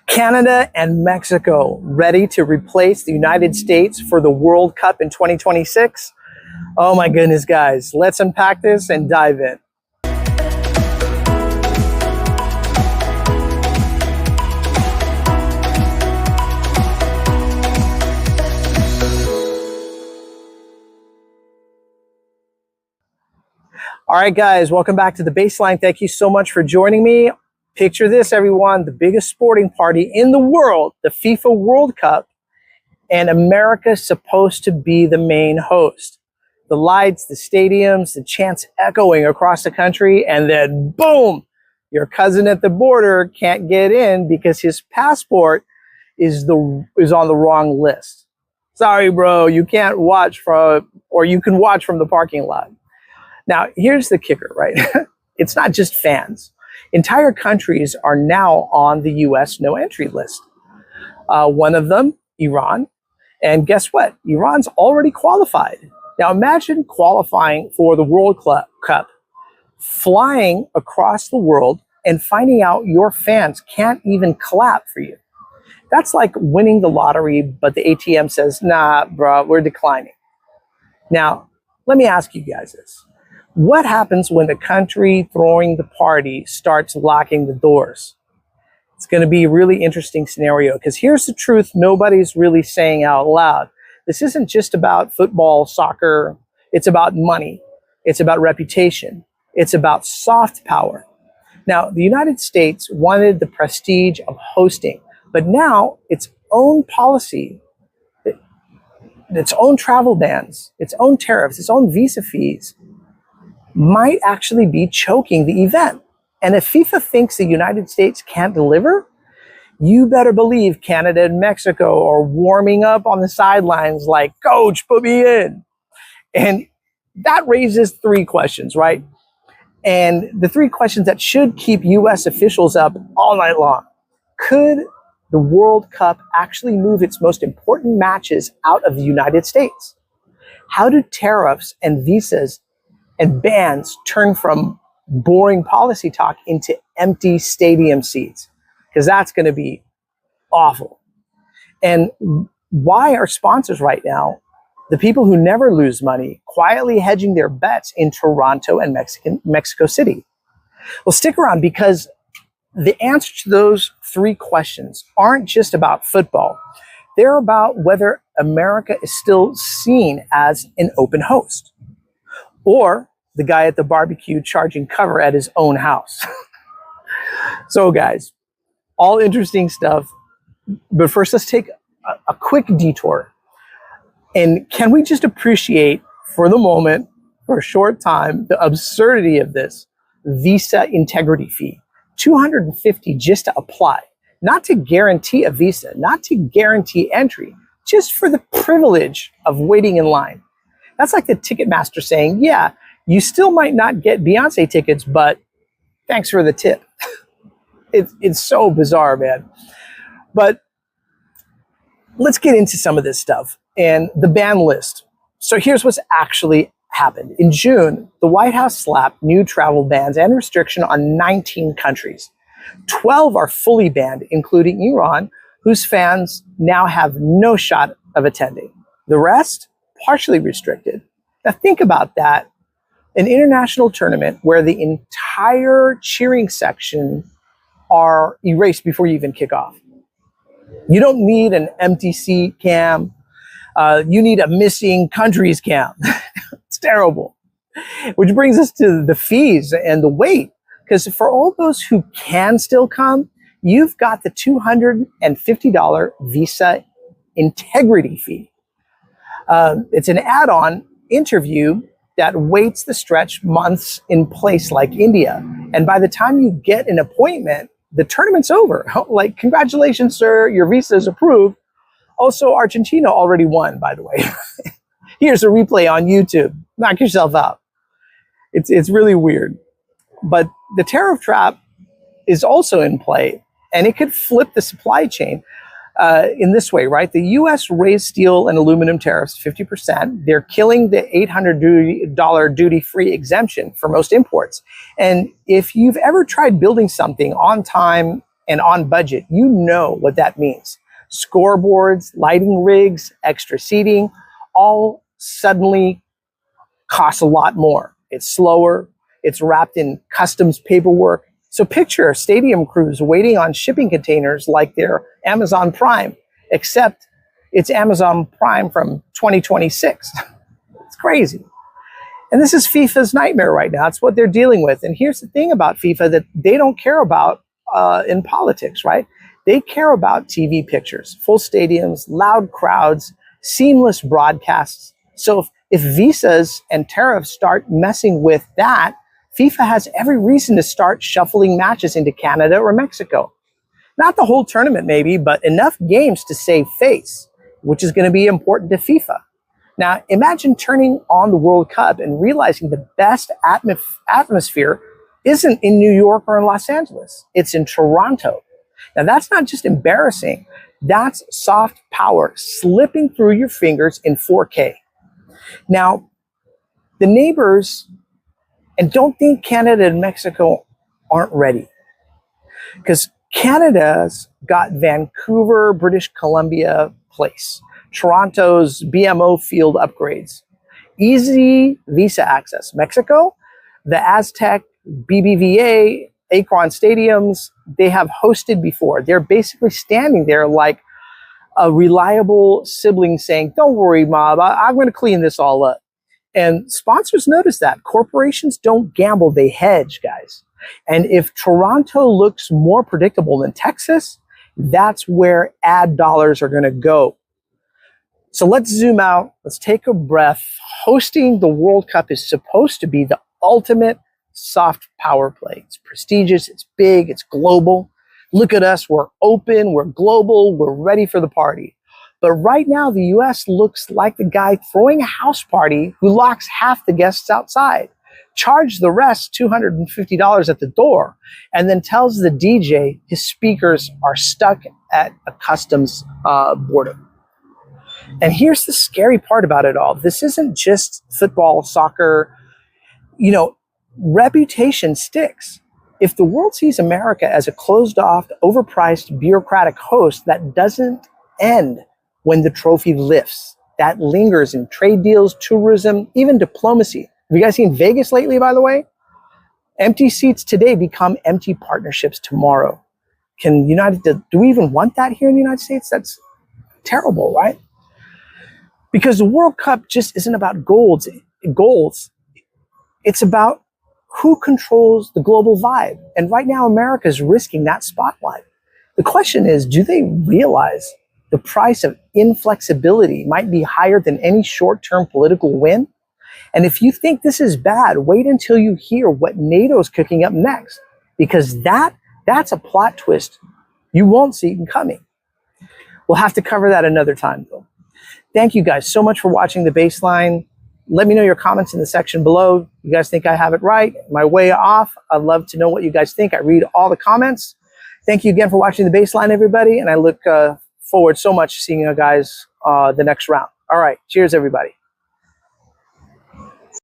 Canada and Mexico ready to replace the United States for the World Cup in 2026? Oh my goodness, guys. Let's unpack this and dive in. All right, guys, welcome back to The Baseline. Thank you so much for joining me. Picture this, everyone, the biggest sporting party in the world, the FIFA World Cup, and America's supposed to be the main host. The lights, the stadiums, the chants echoing across the country, and then boom, your cousin at the border can't get in because his passport is on the wrong list. Sorry, bro, you can't watch or you can watch from the parking lot. Now, here's the kicker, right? It's not just fans. Entire countries are now on the US no entry list. One of them, Iran. And guess what? Iran's already qualified. Now imagine qualifying for the World Cup, flying across the world and finding out your fans can't even clap for you. That's like winning the lottery, but the ATM says, nah, bro, we're declining. Now, let me ask you guys this. What happens when the country throwing the party starts locking the doors? It's going to be a really interesting scenario because here's the truth nobody's really saying out loud. This isn't just about football, soccer. It's about money. It's about reputation. It's about soft power. Now, the United States wanted the prestige of hosting, but now its own policy, its own travel bans, its own tariffs, its own visa fees, might actually be choking the event. And if FIFA thinks the United States can't deliver, you better believe Canada and Mexico are warming up on the sidelines like, coach, put me in. And that raises three questions, right? And the three questions that should keep US officials up all night long. Could the World Cup actually move its most important matches out of the United States? How do tariffs and visas and bans turn from boring policy talk into empty stadium seats? Because that's going to be awful. And why are sponsors right now, the people who never lose money, quietly hedging their bets in Toronto and Mexico City? Well, stick around because the answer to those three questions aren't just about football. They're about whether America is still seen as an open host, or the guy at the barbecue charging cover at his own house. So guys, all interesting stuff. But first, let's take a quick detour. And can we just appreciate for the moment, for a short time, the absurdity of this visa integrity fee? $250 just to apply, not to guarantee a visa, not to guarantee entry, just for the privilege of waiting in line. That's like the Ticketmaster saying, yeah, you still might not get Beyonce tickets, but thanks for the tip. It's so bizarre, man. But let's get into some of this stuff and the ban list. So here's what's actually happened. In June, the White House slapped new travel bans and restriction on 19 countries. 12 are fully banned, including Iran, whose fans now have no shot of attending. The rest, partially restricted. Now think about that. An international tournament where the entire cheering section are erased before you even kick off. You don't need an empty seat cam. You need a missing countries cam. It's terrible. Which brings us to the fees and the wait. Because for all those who can still come, you've got the $250 visa integrity fee. It's an add-on interview that waits the stretch months in place like India. And by the time you get an appointment, the tournament's over. Like, congratulations, sir, your visa is approved. Also, Argentina already won, by the way. Here's a replay on YouTube. Knock yourself out. It's really weird. But the tariff trap is also in play, and it could flip the supply chain in this way, right? The U.S. raised steel and aluminum tariffs 50%. They're killing the $800 duty-free exemption for most imports. And if you've ever tried building something on time and on budget, you know what that means. Scoreboards, lighting rigs, extra seating, all suddenly cost a lot more. It's slower. It's wrapped in customs paperwork. So picture stadium crews waiting on shipping containers like they're Amazon Prime, except it's Amazon Prime from 2026. It's crazy. And this is FIFA's nightmare right now. It's what they're dealing with. And here's the thing about FIFA that they don't care about in politics, right? They care about TV pictures, full stadiums, loud crowds, seamless broadcasts. So if visas and tariffs start messing with that, FIFA has every reason to start shuffling matches into Canada or Mexico. Not the whole tournament maybe, but enough games to save face, which is going to be important to FIFA. Now, imagine turning on the World Cup and realizing the best atmosphere isn't in New York or in Los Angeles. It's in Toronto. Now, that's not just embarrassing. That's soft power slipping through your fingers in 4K. Now, the neighbors, and don't think Canada and Mexico aren't ready, because Canada's got Vancouver, British Columbia place, Toronto's BMO field upgrades, easy visa access. Mexico, the Aztec, BBVA, Akron stadiums, they have hosted before. They're basically standing there like a reliable sibling saying, don't worry, Mob, I'm going to clean this all up. And sponsors notice that. Corporations don't gamble, they hedge, guys. And if Toronto looks more predictable than Texas, that's where ad dollars are going to go. So let's zoom out. Let's take a breath. Hosting the World Cup is supposed to be the ultimate soft power play. It's prestigious, it's big, it's global. Look at us, we're open, we're global, we're ready for the party. But right now, the US looks like the guy throwing a house party who locks half the guests outside, charge the rest $250 at the door, and then tells the DJ his speakers are stuck at a customs border. And here's the scary part about it all. This isn't just football, soccer, reputation sticks. If the world sees America as a closed-off, overpriced, bureaucratic host, that doesn't end when the trophy lifts. That lingers in trade deals, tourism, even diplomacy. Have you guys seen Vegas lately, by the way? Empty seats today become empty partnerships tomorrow. Do we even want that here in the United States? That's terrible, right? Because the World Cup just isn't about goals. It's about who controls the global vibe. And right now, America is risking that spotlight. The question is, do they realize the price of inflexibility might be higher than any short-term political win? And if you think this is bad, wait until you hear what NATO's cooking up next, because that's a plot twist you won't see coming. We'll have to cover that another time, though. Thank you guys so much for watching The Baseline. Let me know your comments in the section below. You guys think I have it right? Am I way off? I'd love to know what you guys think. I read all the comments. Thank you again for watching The Baseline, everybody. And I look forward so much to seeing you guys the next round. All right. Cheers, everybody.